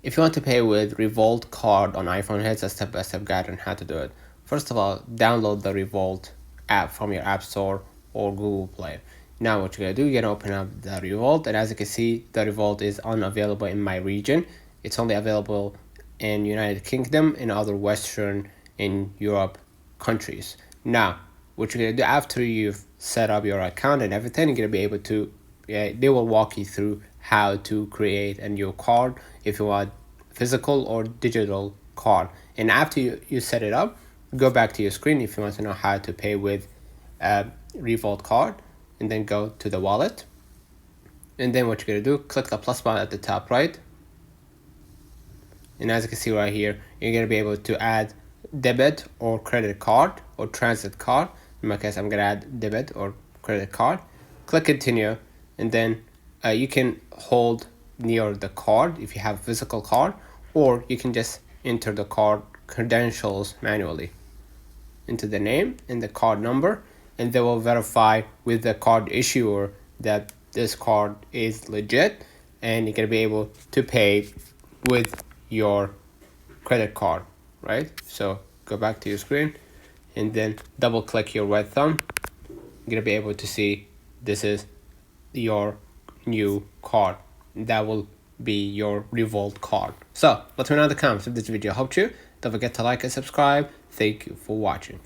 If you want to pay with Revolut Card on iPhone, here's a step-by-step guide on how to do it. First of all, download the Revolut app from your App Store or Google Play. Now what you're going to do, you're going to open up the Revolut, and as you can see, the Revolut is unavailable in my region. It's only available in United Kingdom and other Western and Europe countries. Now, what you're going to do after you've set up your account and everything, you're going to be able to, they will walk you through how to create a new card if you want physical or digital card. And after you set it up, go back to your screen if you want to know how to pay with Revolut Card, and then go to the wallet. And then what you're going to do, click the plus button at the top right. And as you can see right here, you're going to be able to add debit or credit card or transit card. In my case, I'm going to add debit or credit card. Click continue, and then you can hold near the card if you have a physical card, or you can just enter the card credentials manually into the name and the card number, and they will verify with the card issuer that this card is legit, and you're going to be able to pay with your credit card, right? So go back to your screen and then double click your right thumb. You're going to be able to see this is your new card. That will be your Revolut card. So let me know in the comments if this video helped you. Don't forget to like and subscribe. Thank you for watching.